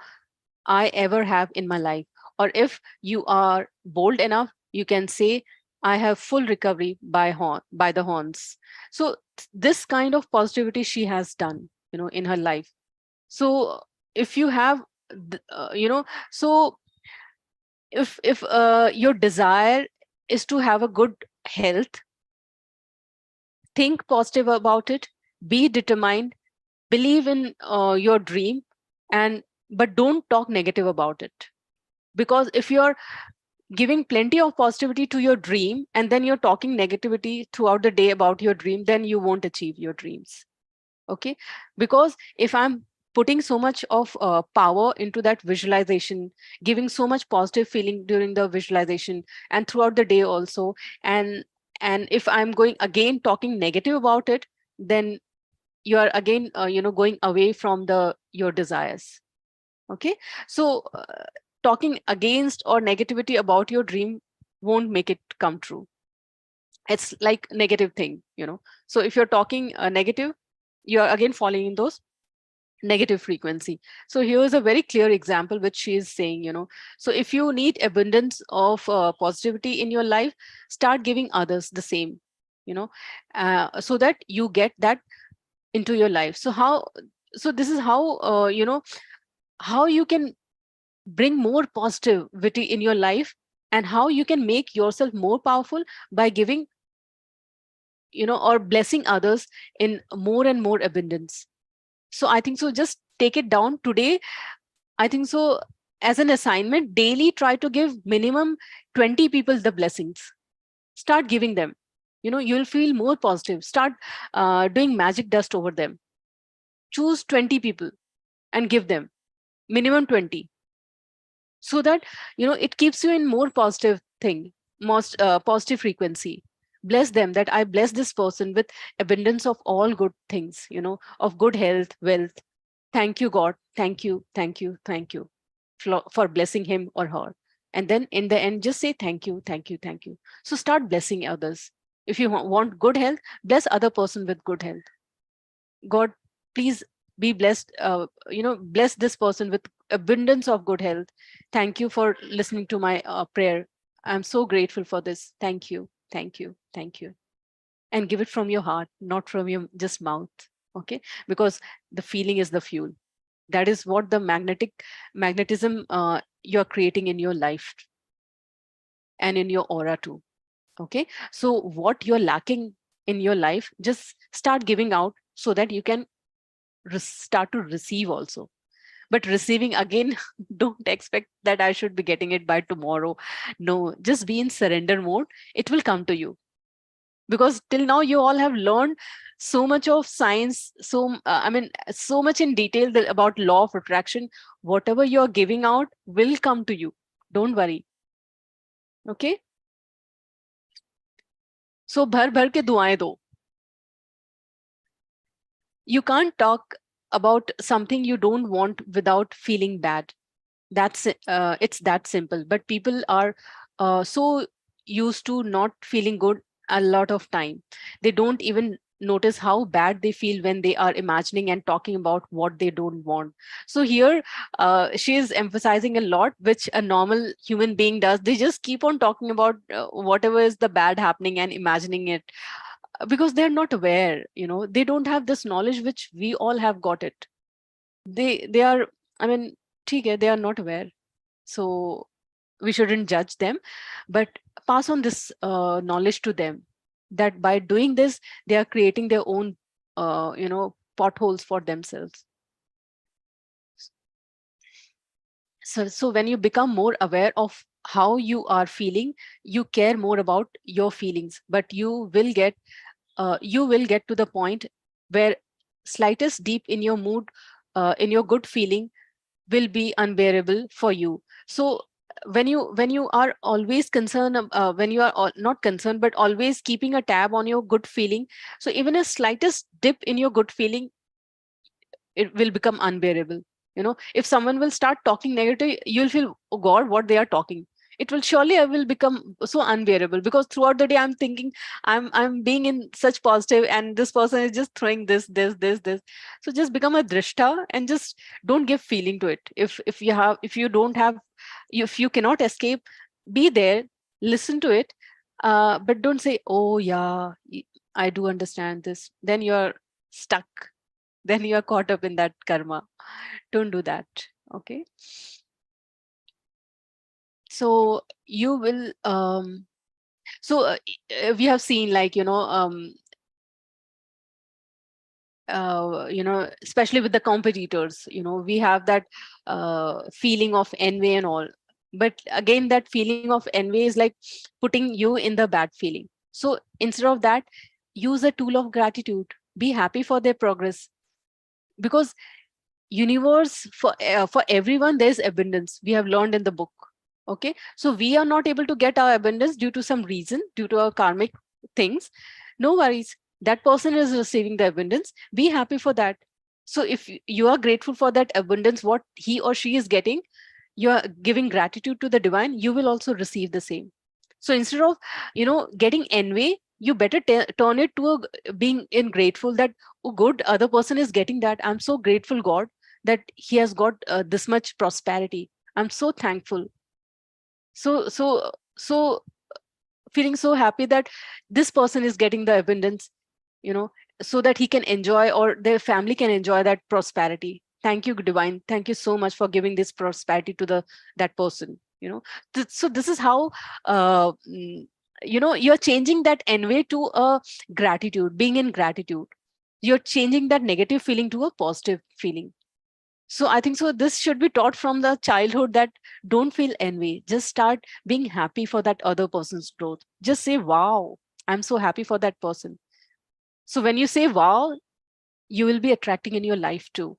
Speaker 1: I ever have in my life. Or if you are bold enough, you can say, I have full recovery by the horns. So this kind of positivity she has done, in her life. So if you have, so if your desire is to have a good health, think positive about it, be determined, believe in your dream, and but don't talk negative about it. Because if you're giving plenty of positivity to your dream and then you're talking negativity throughout the day about your dream, then you won't achieve your dreams. Okay, because if I'm putting so much of power into that visualization, giving so much positive feeling during the visualization and throughout the day also, and if I'm going again talking negative about it, then you are again going away from the your desires. Okay, so talking against or negativity about your dream won't make it come true. It's like negative thing. So if you're talking negative, you're again falling in those negative frequency. So here's a very clear example which she is saying. So if you need abundance of positivity in your life, start giving others the same, so that you get that into your life. So this is how you can bring more positivity in your life, and how you can make yourself more powerful by giving, or blessing others in more and more abundance. So I think so, just take it down today. I think so, as an assignment, daily try to give minimum 20 people the blessings. Start giving them. You'll feel more positive. Start doing magic dust over them. Choose 20 people and give them minimum 20, so that it keeps you in more positive thing, most positive frequency. Bless them, that I bless this person with abundance of all good things, of good health, wealth. Thank you, God. Thank you, thank you, thank you for blessing him or her. And then in the end, just say thank you, thank you, thank you. So start blessing others. If you want good health, bless other person with good health. God, please be blessed, bless this person with abundance of good health. Thank you for listening to my prayer. I'm so grateful for this. Thank you, thank you, thank you. And give it from your heart, not from your just mouth. Okay, because the feeling is the fuel. That is what the magnetism you're creating in your life and in your aura too. Okay, so what you're lacking in your life, just start giving out so that you can start to receive also. But receiving again, don't expect that I should be getting it by tomorrow. No, just be in surrender mode. It will come to you, because till now you all have learned so much of science, so much in detail about law of attraction. Whatever you're giving out will come to you. Don't worry. Okay, so भर भर के दुआएं दो. You can't talk about something you don't want without feeling bad. It's that simple. But people are so used to not feeling good a lot of time. They don't even notice how bad they feel when they are imagining and talking about what they don't want. So here she is emphasizing a lot, which a normal human being does. They just keep on talking about whatever is the bad happening and imagining it, because they're not aware, they don't have this knowledge which we all have got it. They are, I mean, okay, they are not aware. So we shouldn't judge them, but pass on this knowledge to them, that by doing this they are creating their own potholes for themselves. So when you become more aware of how you are feeling, you care more about your feelings, but you will get to the point where slightest deep in your mood, in your good feeling, will be unbearable for you. So when you are always concerned, when you are not concerned but always keeping a tab on your good feeling, so even a slightest dip in your good feeling, it will become unbearable. If someone will start talking negative, you'll feel, oh god, what they are talking. It will surely, I will become so unbearable, because throughout the day I'm thinking, I'm being in such positive, and this person is just throwing this. So just become a drishta and just don't give feeling to it. If you don't have, if you cannot escape, be there, listen to it, but don't say, oh yeah, I do understand this. Then you're stuck, then you are caught up in that karma. Don't do that. Okay. So you will we have seen, like, especially with the competitors, we have that feeling of envy and all. But again, that feeling of envy is like putting you in the bad feeling. So instead of that, use a tool of gratitude. Be happy for their progress, because universe, for everyone there's abundance, we have learned in the book. Okay, so we are not able to get our abundance due to some reason, due to our karmic things. No worries, that person is receiving the abundance, be happy for that. So if you are grateful for that abundance, what he or she is getting, you are giving gratitude to the divine, you will also receive the same. So instead of getting envy, you better turn it to being in grateful, that, oh good, other person is getting that, I'm so grateful, god, that he has got this much prosperity, I'm so thankful. So feeling so happy that this person is getting the abundance, you know so that he can enjoy, or their family can enjoy that prosperity. Thank you, divine, thank you so much for giving this prosperity to that person. So this is how you're changing that envy to a gratitude, being in gratitude. You're changing that negative feeling to a positive feeling. So I think so this should be taught from the childhood, that don't feel envy, just start being happy for that other person's growth. Just say, wow, I'm so happy for that person. So when you say wow, you will be attracting in your life too.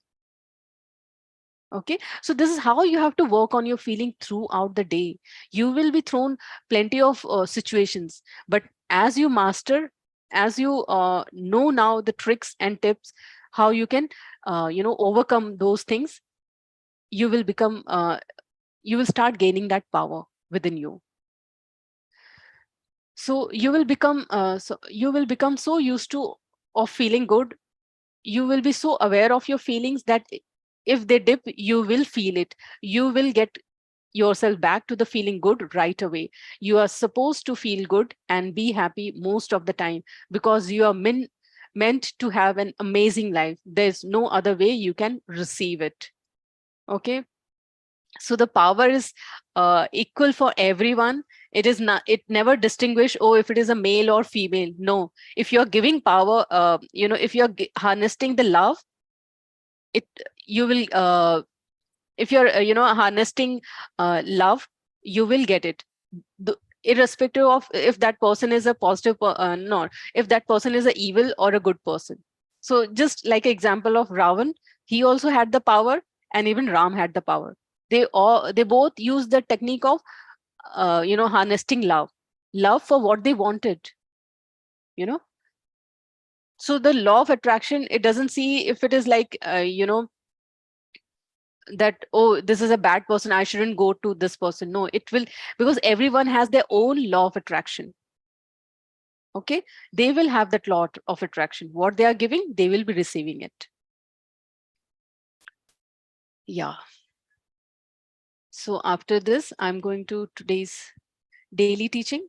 Speaker 1: Okay, so this is how you have to work on your feeling throughout the day. You will be thrown plenty of situations, but as you master, as you know now the tricks and tips, how you can overcome those things, you will become you will start gaining that power within you. So you will become so used to of feeling good. You will be so aware of your feelings that if they dip, you will feel it. You will get yourself back to the feeling good right away. You are supposed to feel good and be happy most of the time, because you are meant to have an amazing life. There's no other way you can receive it. Okay, so the power is equal for everyone. It is not, it never distinguish, oh, if it is a male or female. No, if you're giving power, if you're harnessing the love, it you will if you're harnessing love, you will get it. Irrespective of if that person is a positive not if that person is a evil or a good person. So just like example of Ravan, he also had the power, and even Ram had the power. They both used the technique of harnessing love for what they wanted. you know so the law of attraction, it doesn't see if it is like that, oh, this is a bad person, I shouldn't go to this person. No, it will, because everyone has their own law of attraction. Okay, they will have that law of attraction. What they are giving, they will be receiving it. Yeah. So after this, I'm going to today's daily teaching.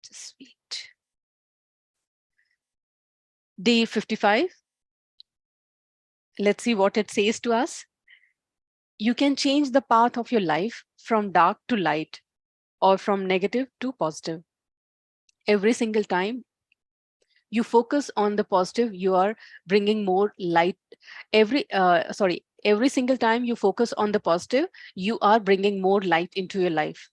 Speaker 1: Just wait. Day 55. Let's see what it says to us. You can change the path of your life from dark to light or from negative to positive. Every single time you focus on the positive, you are bringing more light. Every single time you focus on the positive, you are bringing more light into your life.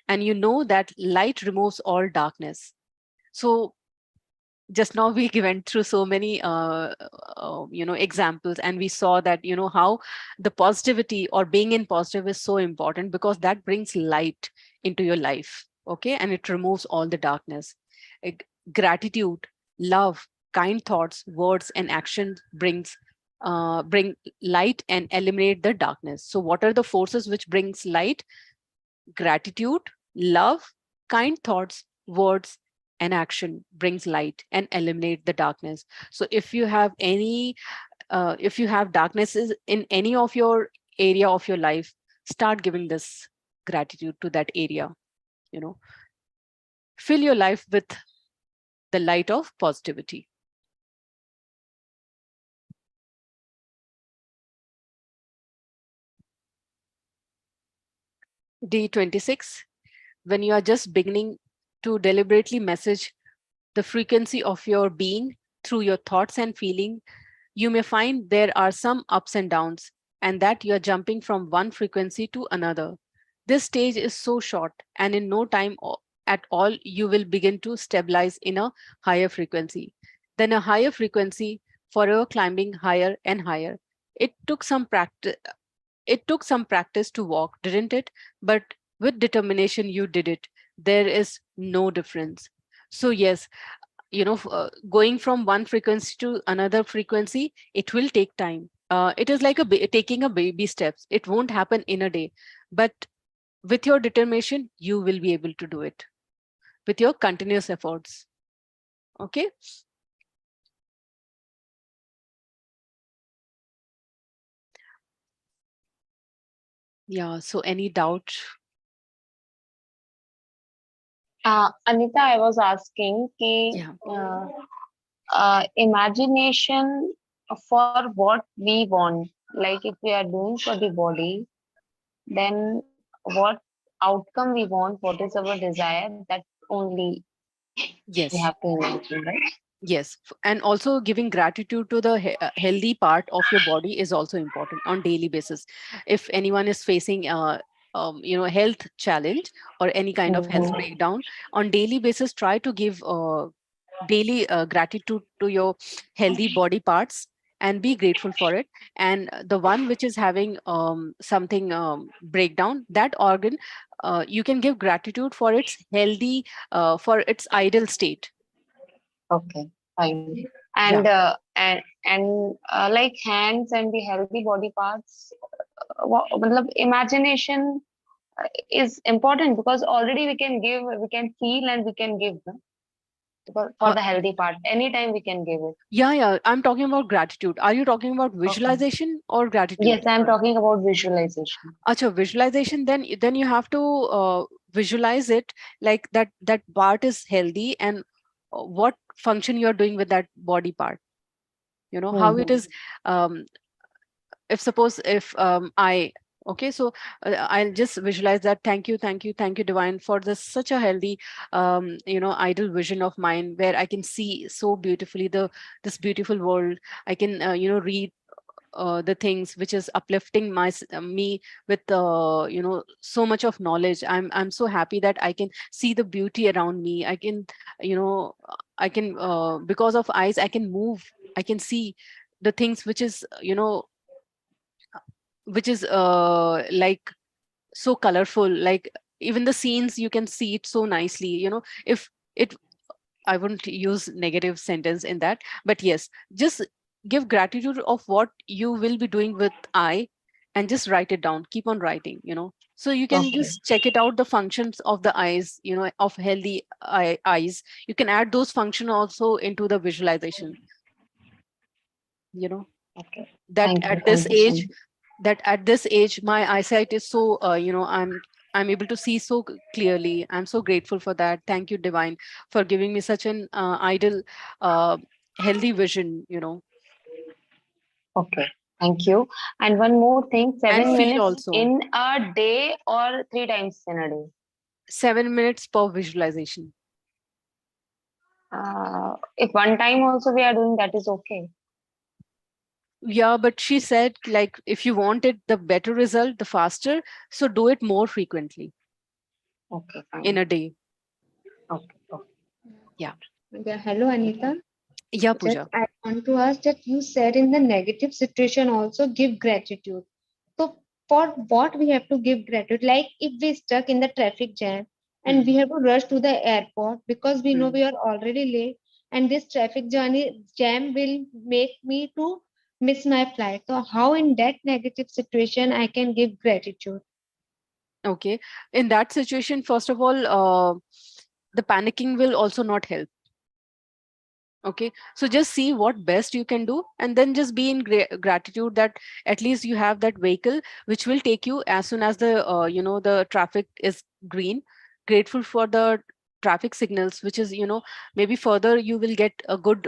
Speaker 1: And you know that light removes all darkness. So just now we went through so many examples, and we saw that how the positivity or being in positive is so important, because that brings light into your life. Okay, and it removes all the darkness. Like, gratitude, love, kind thoughts, words, and action bring light and eliminate the darkness. So what are the forces which brings light? Gratitude, love, kind thoughts, words, and action brings light and eliminate the darkness. So if you have darknesses in any of your area of your life, start giving this gratitude to that area. Fill your life with the light of positivity. Day 26. When you are just beginning to deliberately message the frequency of your being through your thoughts and feeling, you may find there are some ups and downs, and that you are jumping from one frequency to another. This stage is so short, and in no time at all, you will begin to stabilize in a higher frequency. Then a higher frequency, forever climbing higher and higher. It took some practice. It took some practice to walk, didn't it? But with determination, you did it. There is no difference. So yes, going from one frequency to another frequency, it will take time. It is like taking a baby steps. It won't happen in a day, but with your determination, you will be able to do it with your continuous efforts. Okay. Yeah. So any doubt?
Speaker 3: Anita, I was asking
Speaker 1: Yeah.
Speaker 3: imagination for what we want. Like if we are doing for the body, then what outcome we want, what is our desire, that only we
Speaker 1: Yes.
Speaker 3: have to imagine, right?
Speaker 1: Yes, and also giving gratitude to the healthy part of your body is also important on daily basis. If anyone is facing health challenge or any kind of health
Speaker 3: Mhm.
Speaker 1: breakdown, on daily basis, try to give daily gratitude to your healthy body parts and be grateful for it. And the one which is having something breakdown, that organ, you can give gratitude for its healthy, for its ideal state.
Speaker 3: Okay, fine.
Speaker 1: Yeah.
Speaker 3: And like hands and the healthy body parts, matlab imagination is important because already we can give, we can feel, and we can give, no? For the healthy part. Anytime we can give it.
Speaker 1: Yeah, I'm talking about gratitude. Are you talking about
Speaker 3: Okay.
Speaker 1: visualization or
Speaker 3: Yes,
Speaker 1: gratitude?
Speaker 3: I'm talking about visualization.
Speaker 1: Acha, visualization, then you have to visualize it like that part is healthy, and what function you're doing with that body part. How it
Speaker 3: Hmm.
Speaker 1: is. um, if suppose if I okay, so I'll just visualize that. Thank you divine for this such a healthy ideal vision of mine, where I can see so beautifully this beautiful world. I can read the things which is uplifting me with so much of knowledge. I'm so happy that I can see the beauty around me. I can you know I can because of eyes I can move. I can see the things which is like so colorful, like even the scenes you can see it so nicely. If it I wouldn't use negative sentence in that, but yes, just give gratitude of what you will be doing with I, and just write it down. Keep on writing. So you can
Speaker 3: Okay.
Speaker 1: just check it out, the functions of the eyes, of healthy eyes. You can add those functions also into the visualization.
Speaker 3: Okay.
Speaker 1: That
Speaker 3: Thank you.
Speaker 1: at this
Speaker 3: Thank you so
Speaker 1: age, my eyesight is so, I'm able to see so clearly. I'm so grateful for that. Thank you, Divine, for giving me such an ideal, healthy vision.
Speaker 3: Okay. Thank you. And one more thing,
Speaker 1: And
Speaker 3: 7
Speaker 1: feel
Speaker 3: minutes
Speaker 1: also.
Speaker 3: in a day or 3 times in a day?
Speaker 1: 7 minutes per visualization.
Speaker 3: If one time also we are doing, that is okay.
Speaker 1: Yeah, but she said, like, if you wanted the better result, the faster, so do it more frequently
Speaker 3: Okay, fine.
Speaker 1: in a day.
Speaker 3: Okay. Okay.
Speaker 1: Yeah.
Speaker 4: Yeah, hello, Anita.
Speaker 1: Yeah,
Speaker 4: Just
Speaker 1: Pooja.
Speaker 4: I want to ask that you said in the negative situation also give gratitude. So for what we have to give gratitude? Like if we stuck in the traffic jam and we have to rush to the airport because we know we are already late and this traffic jam will make me to miss my flight. So how in that negative situation I can give gratitude?
Speaker 1: Okay. In that situation, first of all, the panicking will also not help. Okay, so just see what best you can do, and then just be in gratitude that at least you have that vehicle which will take you as soon as the traffic is green. Grateful for the traffic signals, which is, maybe further you will get a good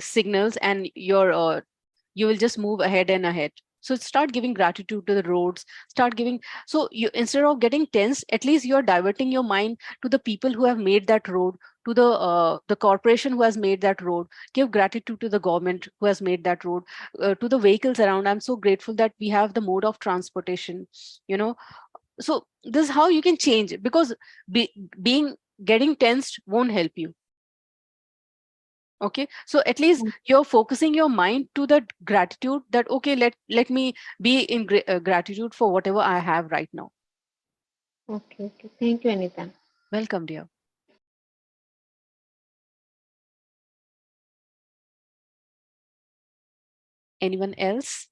Speaker 1: signals, and you will just move ahead and ahead. So start giving gratitude to the roads, start giving. So you, instead of getting tense, at least you're diverting your mind to the people who have made that road, to the corporation who has made that road. Give gratitude to the government who has made that road, to the vehicles around. I'm so grateful that we have the mode of transportation. So this is how you can change, because being getting tensed won't help you. Okay, so at least you're focusing your mind to the gratitude, that okay, let me be in gratitude for whatever I have right now.
Speaker 4: Okay, okay. Thank you, Anita.
Speaker 1: Welcome, dear. Anyone else?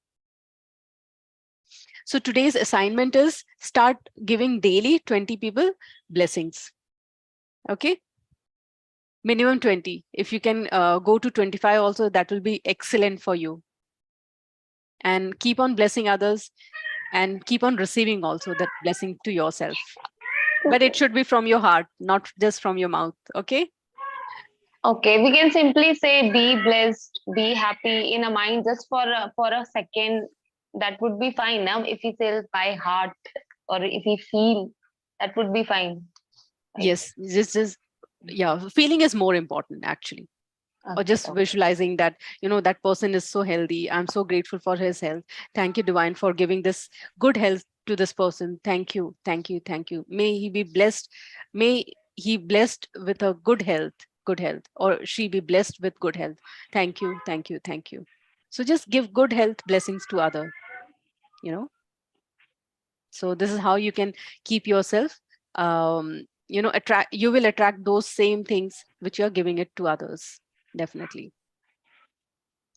Speaker 1: So today's assignment is start giving daily 20 people blessings. Okay, minimum 20. If you can go to 25 also, that will be excellent for you. And keep on blessing others, and keep on receiving also that blessing to yourself. But it should be from your heart, not just from your mouth. Okay.
Speaker 3: Okay, we can simply say be blessed, be happy in a mind just for a second. That would be fine. Now, if we say by heart or if we feel, that would be fine. Right?
Speaker 1: Yes, this is, yeah, feeling is more important actually. Or
Speaker 3: Okay,
Speaker 1: just
Speaker 3: okay.
Speaker 1: visualizing that, that person is so healthy. I'm so grateful for his health. Thank you, Divine, for giving this good health to this person. Thank you, thank you, thank you. May he be blessed. May he blessed with a good health, or she be blessed with good health. Thank you, thank you, thank you. So just give good health blessings to other, so this is how you can keep yourself, you will attract those same things which you're giving it to others. Definitely.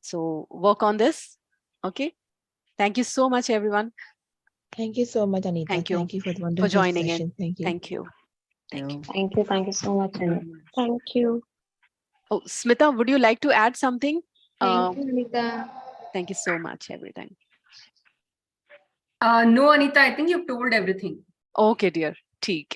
Speaker 1: So work on this. Okay. Thank you so much, everyone.
Speaker 5: Thank you so much, Anita.
Speaker 1: Thank you
Speaker 5: Thank you for the
Speaker 1: for
Speaker 5: wonderful
Speaker 1: joining in.
Speaker 5: session. Thank you.
Speaker 1: Thank you. Thank you.
Speaker 3: Thank you so much. Anita.
Speaker 4: Thank you.
Speaker 1: Oh, Smita, would you like to add something?
Speaker 4: Thank you, Anita.
Speaker 1: Thank you so much, everything.
Speaker 6: No, Anita, I think you've told everything.
Speaker 1: Okay, dear. ठीक है.